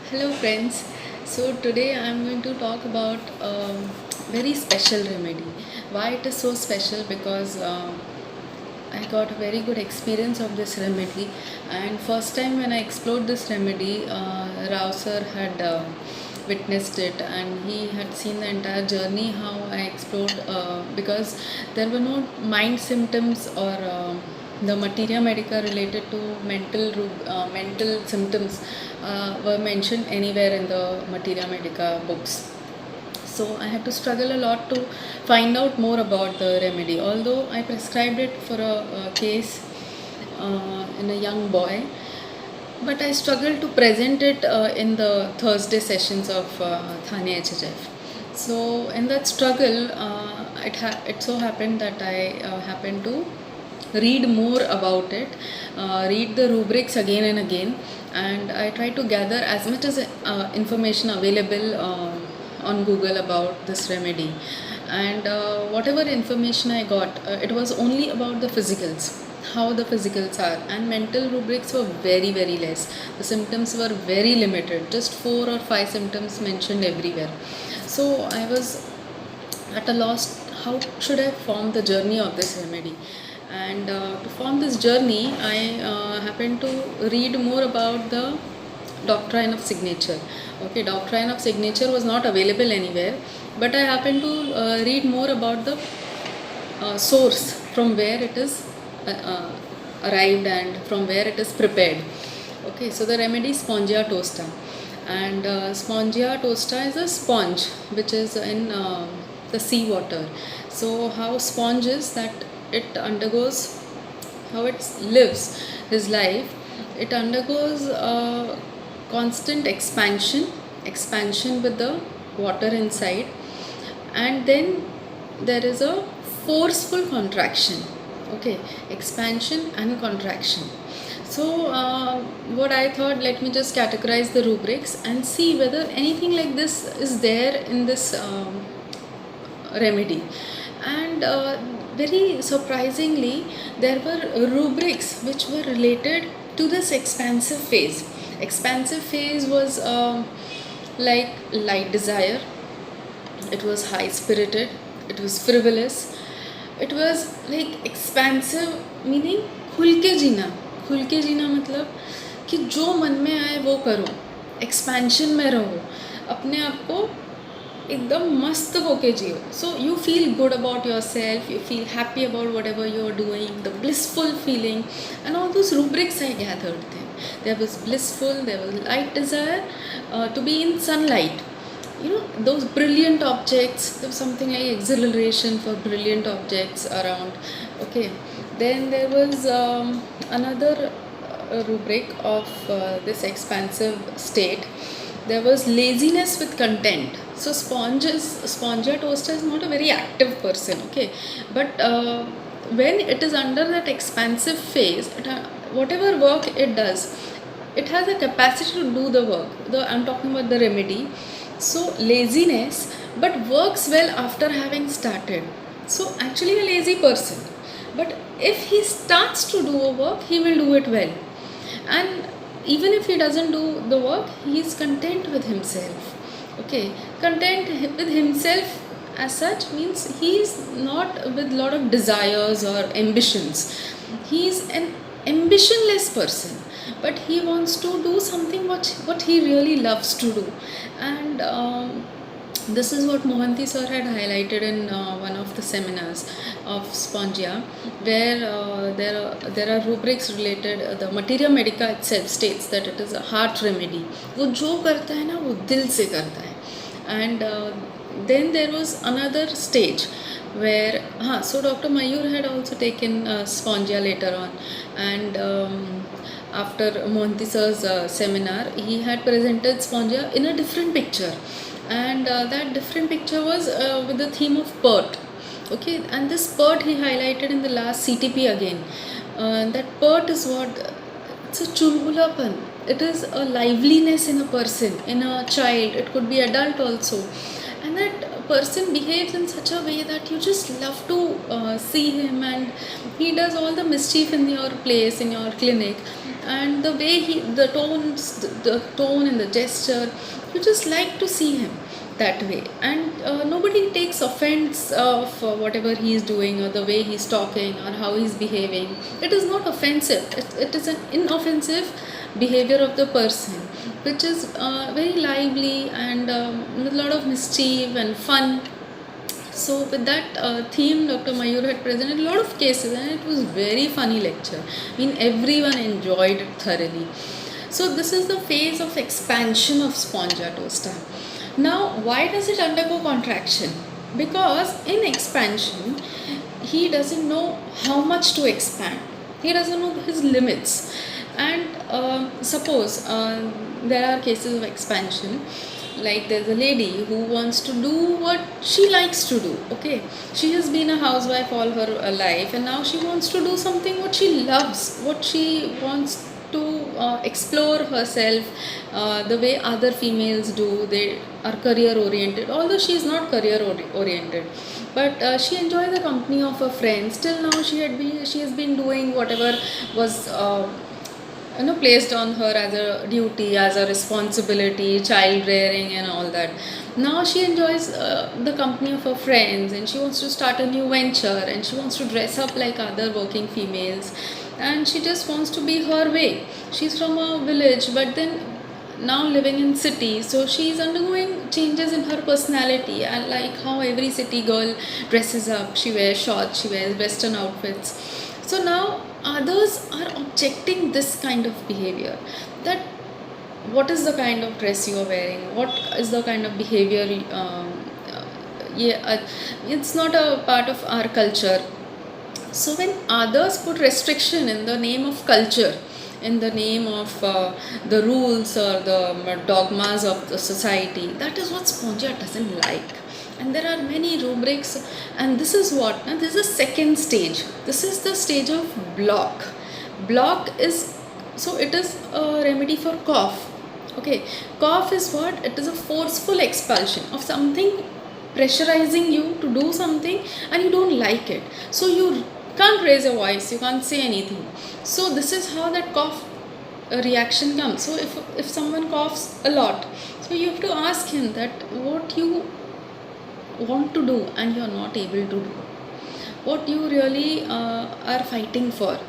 Hello friends. So today I am going to talk about a very special remedy. Why it is so special? Because I got a very good experience of this remedy, and first time when I explored this remedy, Rao sir had witnessed it, and he had seen the entire journey how I explored, because there were no mind symptoms or the materia medica related to mental symptoms were mentioned anywhere in the materia medica books. So I had to struggle a lot to find out more about the remedy. Although I prescribed it for a case in a young boy, but I struggled to present it in the Thursday sessions of Thane HHF. So in that struggle, it so happened that I happened to read more about it, read the rubrics again and again, and I try to gather as much as information available on Google about this remedy. And whatever information I got, it was only about the physicals, how the physicals are, and mental rubrics were very less. The symptoms were very limited, just 4 or 5 symptoms mentioned everywhere. So I was at a loss, how should I form the journey of this remedy. And to form this journey, I happened to read more about the doctrine of signature. Okay, doctrine of signature was not available anywhere, but I happened to read more about the source from where it is arrived and from where it is prepared. Okay, so the remedy is Spongia tosta, and Spongia tosta is a sponge which is in the sea water. So how sponge is that it undergoes, how it lives his life, it undergoes constant expansion with the water inside, and then there is a forceful contraction. Okay, expansion and contraction. So what I thought, let me just categorize the rubrics and see whether anything like this is there in this remedy. And very surprisingly, there were rubrics which were related to this expansive phase. Expansive phase was like light desire, it was high spirited, it was frivolous, it was like expansive, meaning खुल के जीना मतलब कि जो मन में आए वो करो, एक्सपेंशन में रहो, अपने आप को एकदम मस्त होके जियो. So you feel good about yourself, you feel happy about whatever you are doing, the blissful feeling and all those rubrics I gathered them. There was blissful, there was light desire to be in sunlight. You know, those brilliant objects, there was something like exhilaration for brilliant objects around. Okay, then there was another rubric of this expansive state. There was laziness with content. So Spongia toaster is not a very active person, okay, but when it is under that expansive phase, whatever work it does, it has a capacity to do the work. I'm talking about the remedy. So laziness, but works well after having started. So actually a lazy person, but if he starts to do a work, he will do it well. And even if he doesn't do the work, he is content with himself. Okay, content with himself as such means he is not with lot of desires or ambitions. He is an ambitionless person, but he wants to do something what he really loves to do. And this is what Mohanty sir had highlighted in one of the seminars of Spongia, where there are rubrics related. The materia medica itself states that it is a heart remedy. वो जो करता है ना वो दिल से करता है. And then there was another stage where so Dr. Mayur had also taken Spongia later on, and after Mohanty sir's seminar, he had presented Spongia in a different picture, and that different picture was with the theme of pert. Okay, and this pert he highlighted in the last CTP again. That pert is what, it's a chulbulapan, it is a liveliness in a person, in a child, it could be adult also, and that person behaves in such a way that you just love to see him, and he does all the mischief in your place, in your clinic, and the way the tone and the gesture, you just like to see him that way. And nobody takes offense of whatever he is doing or the way he's talking or how he's behaving. It is not offensive. It is an inoffensive behavior of the person, which is very lively and with a lot of mischief and fun. So with that theme, Dr. Mayur had presented a lot of cases, and it was very funny lecture. I mean, everyone enjoyed it thoroughly. So this is the phase of expansion of spongia tosta. Now, why does it undergo contraction? Because in expansion, he doesn't know how much to expand. He doesn't know his limits. And suppose there are cases of expansion, like there's a lady who wants to do what she likes to do. Okay, she has been a housewife all her life, and now she wants to do something what she loves, what she wants to explore herself the way other females do. They are career oriented, although she is not career oriented, but she enjoys the company of her friends. Till now she has been doing whatever was placed on her as a duty, as a responsibility, child rearing and all that. Now she enjoys the company of her friends, and she wants to start a new venture, and she wants to dress up like other working females, and she just wants to be her way. She's from a village, but then now living in city, so she is undergoing changes in her personality, and like how every city girl dresses up, she wears shorts, she wears western outfits. So now others are objecting this kind of behavior, that what is the kind of dress you are wearing, what is the kind of behavior, it's not a part of our culture. So when others put restriction in the name of culture, in the name of the rules or the dogmas of the society, that is what Spongia doesn't like. And there are many rubrics, and this is what, this is the second stage. This is the stage of block. Block is, so it is a remedy for cough. Okay, cough is what? It is a forceful expulsion of something pressurizing you to do something and you don't like it. So you can't raise your voice, you can't say anything. So this is how that cough reaction comes. So if someone coughs a lot, so you have to ask him that what you want to do and you are not able to do, what you really are fighting for,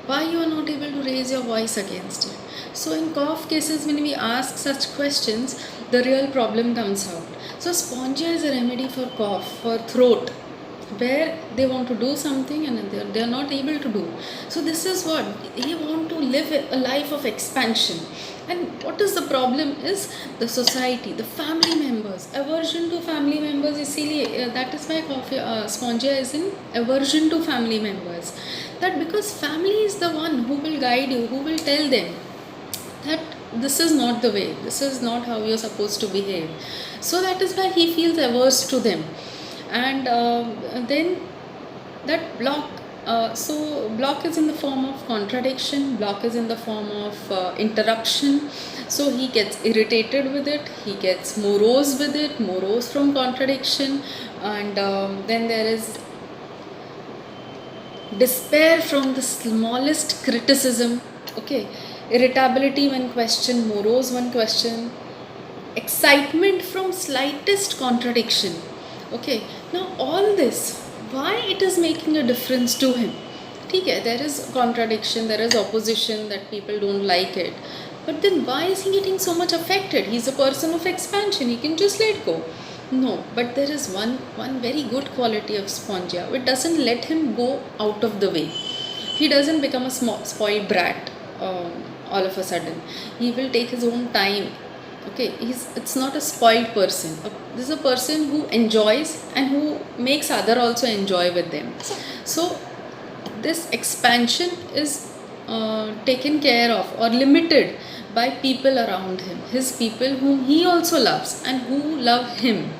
why you are not able to raise your voice against it. So in cough cases, when we ask such questions, the real problem comes out. So Spongia is a remedy for cough, for throat, where they want to do something and they are not able to do. So this is what they want to live, a life of expansion. And what is the problem is the society, the family members, aversion to family members. That is why Spongia is in aversion to family members. That because family is the one who will guide you, who will tell them that this is not the way, this is not how you're supposed to behave. So that is why he feels averse to them. And then that block, so block is in the form of contradiction, block is in the form of interruption. So he gets irritated with it, he gets morose with it, morose from contradiction, and then there is despair from the smallest criticism. Okay, irritability when questioned, morose when questioned, excitement from slightest contradiction. Okay, now all this, why it is making a difference to him? Okay, there is contradiction, there is opposition, that people don't like it, but then why is he getting so much affected? He's a person of expansion, he can just let go. No, but there is one very good quality of Spongia. It doesn't let him go out of the way. He doesn't become a spoiled brat all of a sudden. He will take his own time. Okay, it's not a spoiled person. This is a person who enjoys and who makes other also enjoy with them. So this expansion is taken care of or limited by people around him, his people whom he also loves and who love him.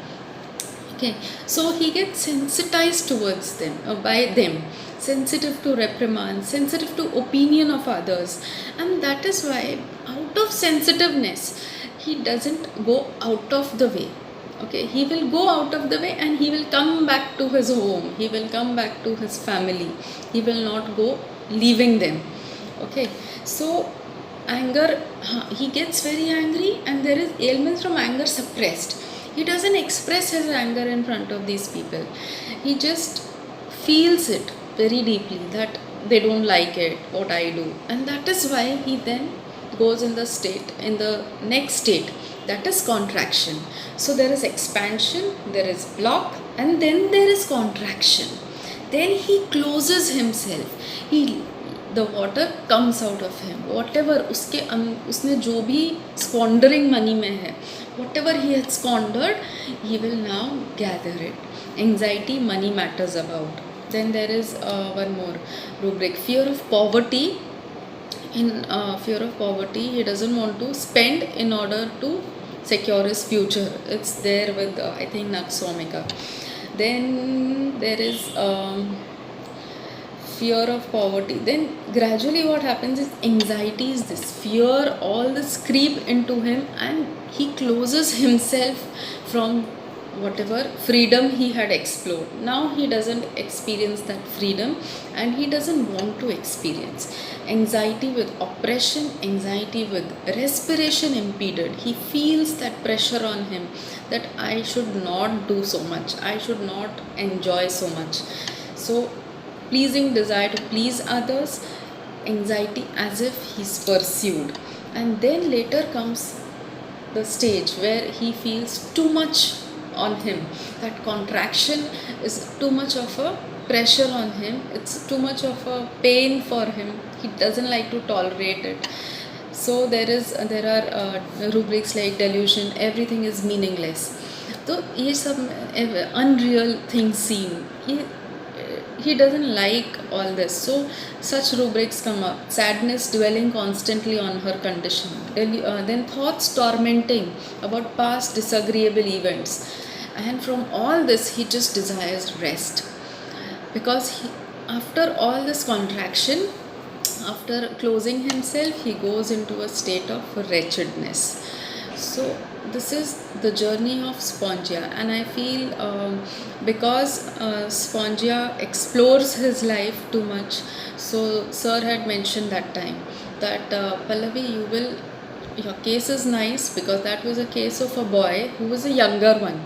Okay, so he gets sensitized towards them, by them, sensitive to reprimand, sensitive to opinion of others, and that is why out of sensitiveness he doesn't go out of the way. Okay, he will go out of the way and he will come back to his home, he will come back to his family, he will not go leaving them. Okay, so anger, he gets very angry, and there is ailments from anger suppressed. He doesn't express his anger in front of these people. He just feels it very deeply that they don't like it what I do, and that is why he then goes in the next state, that is contraction. So there is expansion, there is block, and then there is contraction. Then he closes himself. He the water comes out of him. Whatever उसने जो भी squandering money में है, whatever he had squandered, he will now gather it. Anxiety, money matters about. Then there is one more rubric, fear of poverty. In fear of poverty, he doesn't want to spend in order to secure his future. It's there with I think Naxomika. Then there is fear of poverty. Then gradually what happens is anxiety is this fear, all this creep into him, and he closes himself from whatever freedom he had explored. Now he doesn't experience that freedom, and he doesn't want to experience. Anxiety with oppression, anxiety with respiration impeded. He feels that pressure on him that I should not do so much, I should not enjoy so much. So pleasing desire to please others, anxiety as if he's pursued. And then later comes the stage where he feels too much on him. That contraction is too much of a pressure on him, it's too much of a pain for him, he doesn't like to tolerate it. So there are rubrics like delusion, everything is meaningless. So ये सब unreal things seen, he doesn't like all this. So such rubrics come up. Sadness dwelling constantly on her condition. Then thoughts tormenting about past disagreeable events. And from all this, he just desires rest. Because after all this contraction, after closing himself, he goes into a state of wretchedness. So this is the journey of Spongia, and I feel because Spongia explores his life too much. So Sir had mentioned that time that Pallavi, your case is nice, because that was a case of a boy who was a younger one,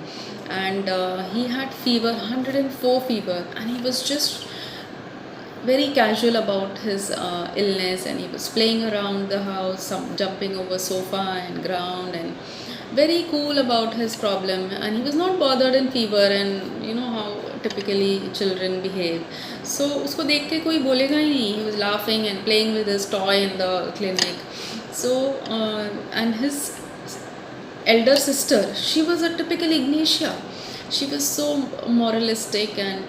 and he had fever, 104 fever, and he was just very casual about his illness, and he was playing around the house, jumping over sofa and ground, and very cool about his problem, and he was not bothered in fever, and you know how typically children behave. So usko dekh ke koi bolega hi nahi. He was laughing and playing with his toy in the clinic. So and his elder sister, she was a typical Ignatia. She was so moralistic, and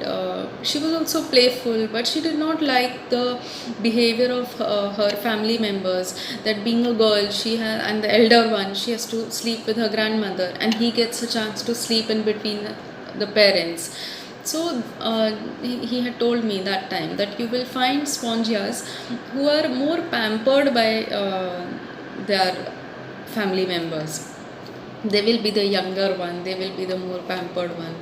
she was also playful, but she did not like the behavior of her family members, that being a girl, and the elder one, she has to sleep with her grandmother, and he gets a chance to sleep in between the parents. So he had told me that time that you will find Spongias who are more pampered by their family members. They will be the younger one, they will be the more pampered one.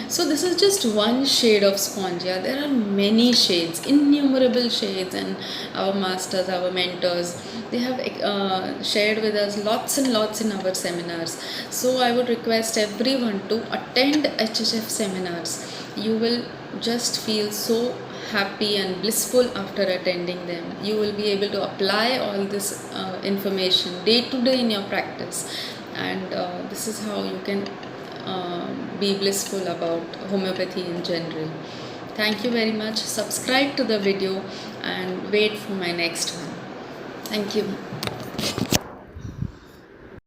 So this is just one shade of Spongia. There are many shades, innumerable shades, and our masters, our mentors, they have shared with us lots and lots in our seminars. So I would request everyone to attend HHF seminars. You will just feel so happy and blissful after attending them. You will be able to apply all this information day to day in your practice, and this is how you can be blissful about homeopathy in general. Thank you very much. Subscribe to the video and wait for my next one. Thank you.